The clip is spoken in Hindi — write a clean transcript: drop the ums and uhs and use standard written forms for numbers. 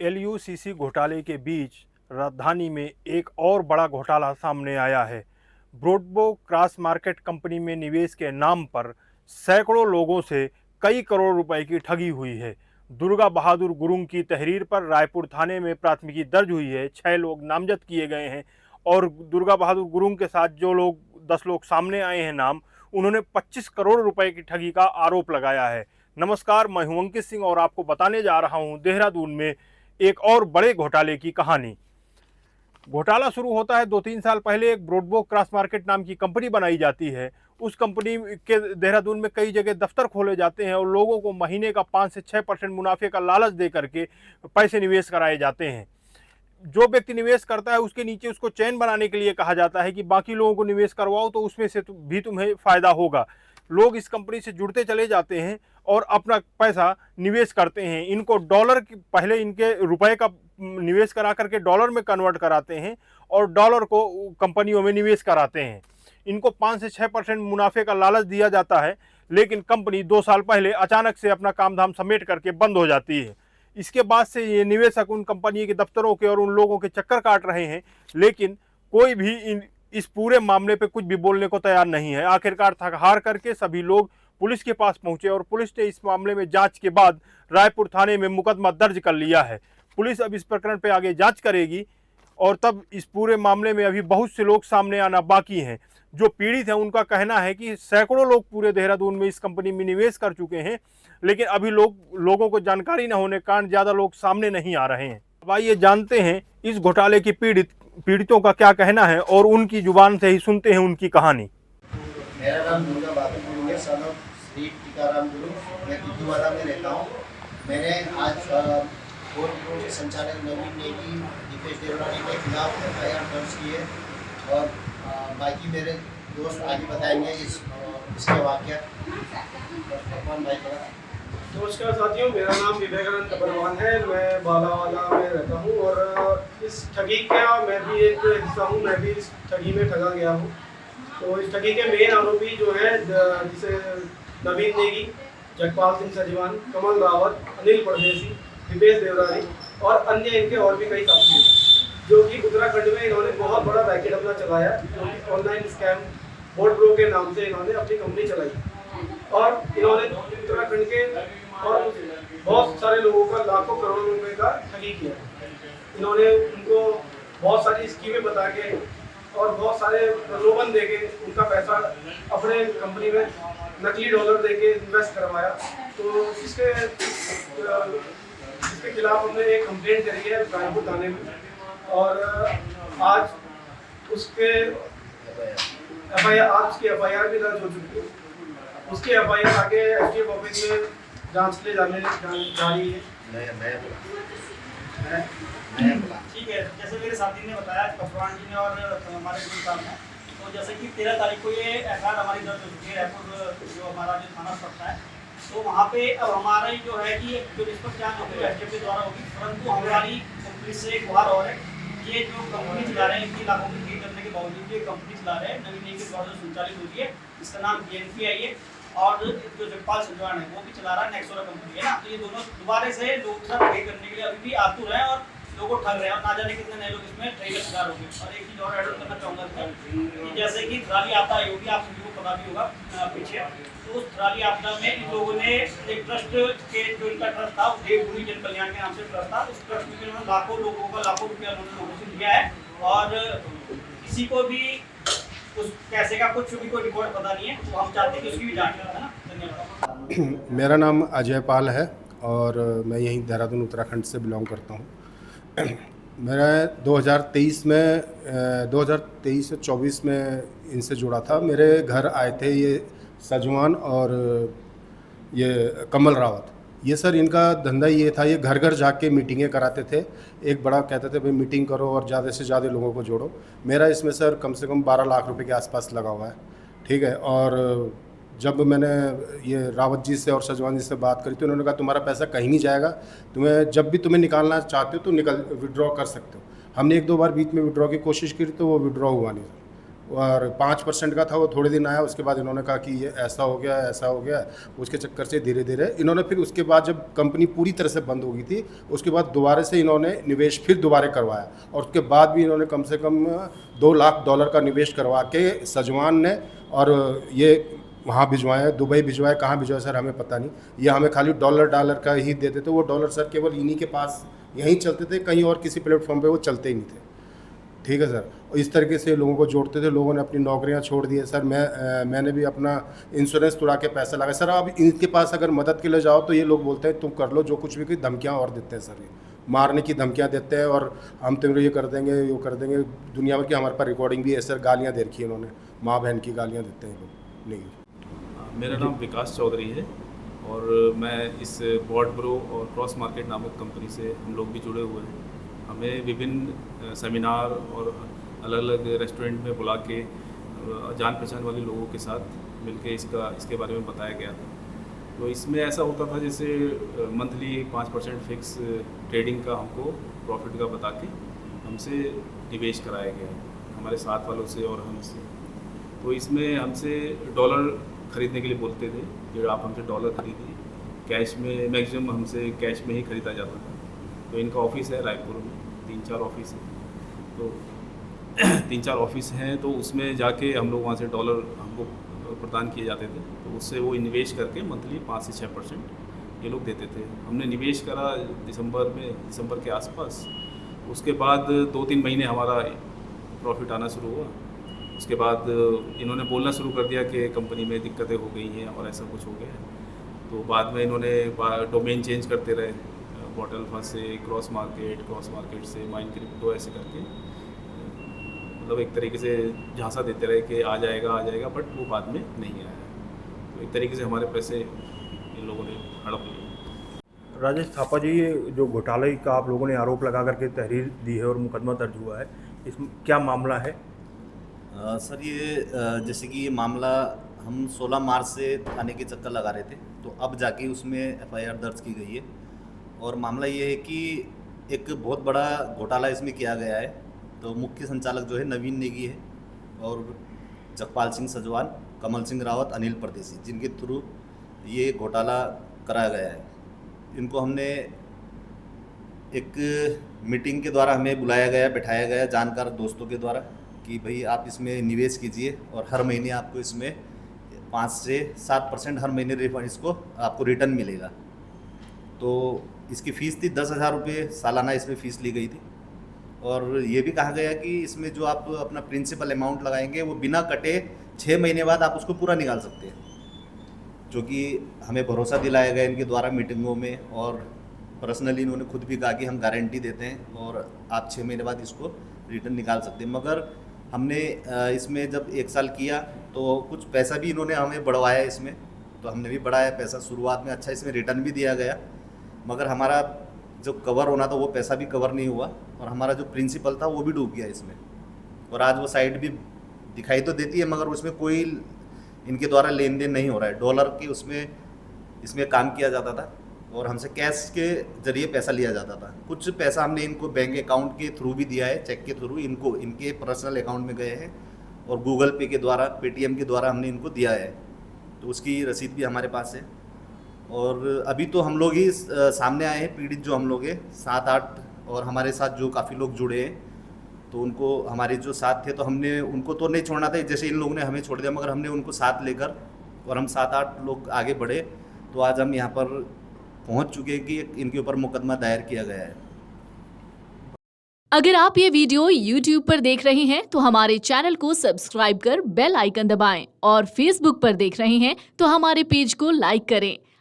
एलयूसीसी घोटाले के बीच राजधानी में एक और बड़ा घोटाला सामने आया है। ब्रॉडबो क्रॉस मार्केट कंपनी में निवेश के नाम पर सैकड़ों लोगों से कई करोड़ रुपए की ठगी हुई है। दुर्गा बहादुर गुरुंग की तहरीर पर रायपुर थाने में प्राथमिकी दर्ज हुई है। 6 लोग नामजद किए गए हैं और दुर्गा बहादुर गुरुंग के साथ जो लोग 10 लोग सामने आए हैं नाम, उन्होंने 25 करोड़ रुपए की ठगी का आरोप लगाया है। नमस्कार, मैं हूं अंकित सिंह और आपको बताने जा रहा हूं देहरादून में एक और बड़े घोटाले की कहानी। घोटाला शुरू होता है 2-3 साल पहले। एक ब्रॉडबो क्रॉस मार्केट नाम की कंपनी बनाई जाती है। उस कंपनी के देहरादून में कई जगह दफ्तर खोले जाते हैं और लोगों को महीने का 5 से 6% मुनाफे का लालच दे करके पैसे निवेश कराए जाते हैं। जो व्यक्ति निवेश करता है उसके नीचे उसको चैन बनाने के लिए कहा जाता है कि बाकी लोगों को निवेश करवाओ तो उसमें से भी तुम्हें फायदा होगा। लोग इस कंपनी से जुड़ते चले जाते हैं और अपना पैसा निवेश करते हैं। इनको डॉलर की पहले इनके रुपए का निवेश करा करके डॉलर में कन्वर्ट कराते हैं और डॉलर को कंपनियों में निवेश कराते हैं। इनको 5 से 6% मुनाफे का लालच दिया जाता है, लेकिन कंपनी 2 साल पहले अचानक से अपना काम धाम समेट करके बंद हो जाती है। इसके बाद से ये निवेशक उन कंपनी के दफ्तरों के और उन लोगों के चक्कर काट रहे हैं, लेकिन कोई भी इस पूरे मामले पे कुछ भी बोलने को तैयार नहीं है। आखिरकार थक हार करके सभी लोग पुलिस के पास पहुंचे और पुलिस ने इस मामले में जांच के बाद रायपुर थाने में मुकदमा दर्ज कर लिया है। पुलिस अब इस प्रकरण पे आगे जांच करेगी और तब इस पूरे मामले में अभी बहुत से लोग सामने आना बाकी हैं। जो पीड़ित हैं उनका कहना है कि सैकड़ों लोग पूरे देहरादून में इस कंपनी में निवेश कर चुके हैं, लेकिन अभी लोगों को जानकारी न होने के कारण ज़्यादा लोग सामने नहीं आ रहे हैं। अब आइए जानते हैं इस घोटाले की पीड़ितों का क्या कहना है और उनकी जुबान से ही सुनते हैं उनकी कहानी। मेरा नाम दुर्गा बहादुर गुरुंग है, सन ऑफ श्री टीकाराम गुरुंग। मैं तिथुवाड़ा में रहता हूँ। मैंने आज बोर्ड ब्रो के संचालक नवीन नेगी, दीपेश देवरानी के खिलाफ FIR दर्ज की है और बाकी मेरे दोस्त आगे बताएंगे इसके वाक़या। नमस्कार साथियों, मेरा नाम विवेकानंद अग्रवाल है। मैं बालावाला में रहता हूँ और इस ठगी का मैं भी एक हिस्सा हूँ। मैं भी इस ठगी में ठगा गया हूँ। तो इस ठगी के मेन आरोपी जो है जिसे नवीन नेगी, जगपाल सिंह सजीवान, कमल रावत, अनिल परदेसी, दीपेश देवरानी और अन्य इनके और भी कई साथी हैं, जो कि उत्तराखंड में इन्होंने बहुत बड़ा रैकेट अपना चलाया, जो कि ऑनलाइन स्कैम बोर्ड ब्रो के नाम से इन्होंने अपनी कंपनी चलाई और इन्होंने उत्तराखंड के और बहुत सारे लोगों का लाखों करोड़ों रुपए का ठगी किया। इन्होंने उनको बहुत सारी स्कीमें बता के और बहुत सारे प्रलोभन देके उनका पैसा अपने कंपनी में नकली डॉलर देके इन्वेस्ट करवाया। तो इसके खिलाफ हमने एक कंप्लेंट करी है रायपुर थाने में और आज उसकी FIR भी दर्ज हो चुकी है। उसकी FIR आगे SDF ऑफिस में जांच के लिए जारी है। ठीक है, जैसे मेरे साथी ने बताया, कपरान जी ने और हमारे गुरु साहब ने, तो जैसे कि 13 तारीख को ये FIR हमारी दर्ज हो चुकी है रायपुर जो हमारा जो थाना पड़ता है। तो वहाँ पे अब हमारा ही जो है कि जो निष्पक्ष जांच होगी SDF के द्वारा होगी, परंतु हमारी कंपनी से एक गुहार और है। ये जो कंपनी चला रहे हैं, इतनी लाखों की फी करने के बावजूद ये कंपनी चला रहे हैं, नवीन के द्वारा संचालित होती है। इसका नाम BNPI है और जो जगपाल सजवान है वो भी चला रहा है, नेक्सोरा कंपनी है ना। तो ये दोनों दोबारा से लोग सब पे करने के लिए अभी भी आतुर हैं और लोगों को ठग रहे हैं और ना जाने कितने नए लोग इसमें ठगी का शिकार हो गए। और एक चीज़ और ऐड करना चाहूँगा कि जैसे कि थराली आपदा आई होगी, आप सभी को पता भी होगा पीछे, तो उस थराली आपदा में इन लोगों ने एक ट्रस्ट के जो इनका ट्रस्ट था, देवभूमि जन कल्याण के नाम से ट्रस्ट था, उस ट्रस्ट में उन्होंने लाखों लोगों का लाखों रुपया उन्होंने लोगों से लिया है और किसी को भी उस पैसे का कुछ भी कोई रिकॉर्ड पता नहीं है। तो हम चाहते हैं कि उसकी भी जांच करें ना। धन्यवाद। मेरा नाम अजय पाल है और मैं यहीं देहरादून उत्तराखंड से बिलोंग करता हूँ। मेरा 2023 से 24 में इनसे जुड़ा था। मेरे घर आए थे ये सजवान और ये कमल रावत। ये सर इनका धंधा ये था, ये घर घर जाके मीटिंगें कराते थे। एक बड़ा कहते थे भाई मीटिंग करो और ज़्यादा से ज़्यादा लोगों को जोड़ो। मेरा इसमें सर कम से कम 12 लाख रुपए के आसपास लगा हुआ है, ठीक है। और जब मैंने ये रावत जी से और सजवान जी से बात करी तो उन्होंने कहा तुम्हारा पैसा कहीं नहीं जाएगा, तुम्हें जब भी तुम्हें निकालना चाहते हो तो विड्रॉ कर सकते हो। हमने 1-2 बार बीच में विड्रॉ की कोशिश की तो वो विड्रॉ हुआ नहीं। और 5% का था, वो थोड़े दिन आया, उसके बाद इन्होंने कहा कि ये ऐसा हो गया, ऐसा हो गया। उसके चक्कर से धीरे धीरे इन्होंने फिर उसके बाद जब कंपनी पूरी तरह से बंद हो गई थी, उसके बाद दोबारा से इन्होंने निवेश फिर दोबारा करवाया, और उसके बाद भी इन्होंने कम से कम $2 लाख का निवेश करवा के सजवान ने, और ये वहाँ भिजवाए, दुबई भिजवाए, कहाँ भिजवाए सर हमें पता नहीं। ये हमें खाली डॉलर का ही देते थे। वो डॉलर सर केवल इन्हीं के पास यहीं चलते थे, कहीं और किसी प्लेटफॉर्म पे वो चलते ही नहीं थे। ठीक है सर। और इस तरीके से लोगों को जोड़ते थे। लोगों ने अपनी नौकरियां छोड़ दी है सर। मैंने भी अपना इंश्योरेंस तुड़ा के पैसे लगाए सर। अब इनके पास अगर मदद के लिए जाओ तो ये लोग बोलते हैं तुम कर लो जो कुछ भी, धमकियाँ और देते हैं सर। ये मारने की धमकियाँ देते हैं, और हम तुम्हें ये कर देंगे, वो कर देंगे। दुनिया भर की हमारे पास रिकॉर्डिंग भी है सर। गालियाँ दे रखी है इन्होंने, माँ बहन की गालियाँ देते हैं लोग। नहीं, मेरा नाम विकास चौधरी है और मैं इस बॉट ब्रो और क्रॉस मार्केट नामक कंपनी से हम लोग भी जुड़े हुए हैं। हमें विभिन्न सेमिनार और अलग अलग रेस्टोरेंट में बुला के जान पहचान वाले लोगों के साथ मिलके इसके बारे में बताया गया था। तो इसमें ऐसा होता था जैसे मंथली 5% फिक्स ट्रेडिंग का हमको प्रॉफिट का बता के हमसे निवेश कराया गया हमारे साथ वालों से और हमसे। तो इसमें हमसे डॉलर ख़रीदने के लिए बोलते थे कि आप हमसे डॉलर खरीदिए। कैश में मैक्सिमम हमसे कैश में ही ख़रीदा जाता था। तो इनका ऑफिस है रायपुर में, 3-4 ऑफिस हैं। तो 3-4 ऑफिस हैं, तो उसमें जाके हम लोग वहाँ से डॉलर हमको प्रदान किए जाते थे। तो उससे वो निवेश करके मंथली 5 से 6% ये लोग देते थे। हमने निवेश करा दिसंबर के आसपास। उसके बाद 2-3 महीने हमारा प्रॉफिट आना शुरू हुआ। उसके बाद इन्होंने बोलना शुरू कर दिया कि कंपनी में दिक्कतें हो गई हैं और ऐसा कुछ हो गया है। तो बाद में इन्होंने डोमेन चेंज करते रहे, बॉट अल्फा से क्रॉस मार्केट से माइन क्रिप्टो, ऐसे करके मतलब एक तरीके से झांसा देते रहे कि आ जाएगा, बट वो बाद में नहीं आया। तो एक तरीके से हमारे पैसे इन लोगों ने हड़प लिए। राजेश थापा जी, ये जो घोटाले का आप लोगों ने आरोप लगा करके तहरीर दी है और मुकदमा दर्ज हुआ है, इसमें क्या मामला है? सर ये जैसे कि ये मामला हम 16 मार्च से थाने के चक्कर लगा रहे थे, तो अब जाके उसमें एफआईआर दर्ज की गई है। और मामला ये है कि एक बहुत बड़ा घोटाला इसमें किया गया है। तो मुख्य संचालक जो है नवीन नेगी है, और जगपाल सिंह सजवान, कमल सिंह रावत, अनिल परदेसी, जिनके थ्रू ये घोटाला कराया गया है। इनको हमने एक मीटिंग के द्वारा हमें बुलाया गया, बैठाया गया जानकार दोस्तों के द्वारा कि भाई आप इसमें निवेश कीजिए और हर महीने आपको इसमें 5 से 7% हर महीने रिफंड इसको आपको रिटर्न मिलेगा। तो इसकी फ़ीस थी 10,000 रुपये सालाना, इसमें फ़ीस ली गई थी। और ये भी कहा गया कि इसमें जो आप अपना प्रिंसिपल अमाउंट लगाएंगे वो बिना कटे 6 महीने बाद आप उसको पूरा निकाल सकते हैं, जो कि हमें भरोसा दिलाया गया इनके द्वारा मीटिंगों में। और पर्सनली इन्होंने खुद भी कहा कि हम गारंटी देते हैं और आप 6 महीने बाद इसको रिटर्न निकाल सकते हैं। मगर हमने इसमें जब 1 साल किया तो कुछ पैसा भी इन्होंने हमें बढ़वाया इसमें, तो हमने भी बढ़ाया पैसा। शुरुआत में अच्छा इसमें रिटर्न भी दिया गया, मगर हमारा जो कवर होना था वो पैसा भी कवर नहीं हुआ, और हमारा जो प्रिंसिपल था वो भी डूब गया इसमें। और आज वो साइट भी दिखाई तो देती है, मगर उसमें कोई इनके द्वारा लेन देन नहीं हो रहा है। डॉलर के इसमें काम किया जाता था और हमसे कैश के जरिए पैसा लिया जाता था। कुछ पैसा हमने इनको बैंक अकाउंट के थ्रू भी दिया है, चेक के थ्रू इनको इनके पर्सनल अकाउंट में गए हैं, और गूगल पे के द्वारा, पेटीएम के द्वारा हमने इनको दिया है। तो उसकी रसीद भी हमारे पास है। और अभी तो हम लोग ही सामने आए हैं, पीड़ित जो हम लोग हैं 7-8, और हमारे साथ जो काफ़ी लोग जुड़े हैं, तो उनको हमारे जो साथ थे तो हमने उनको तो नहीं छोड़ना था जैसे इन लोगों ने हमें छोड़ दिया, मगर हमने उनको साथ लेकर और हम 7-8 लोग आगे बढ़े। तो आज हम यहाँ पर पहुँच चुके हैं कि इनके ऊपर मुकदमा दायर किया गया है। अगर आप ये वीडियो YouTube पर देख रहे हैं तो हमारे चैनल को सब्सक्राइब कर बेल आइकन दबाएं, और Facebook पर देख रहे हैं तो हमारे पेज को लाइक करें।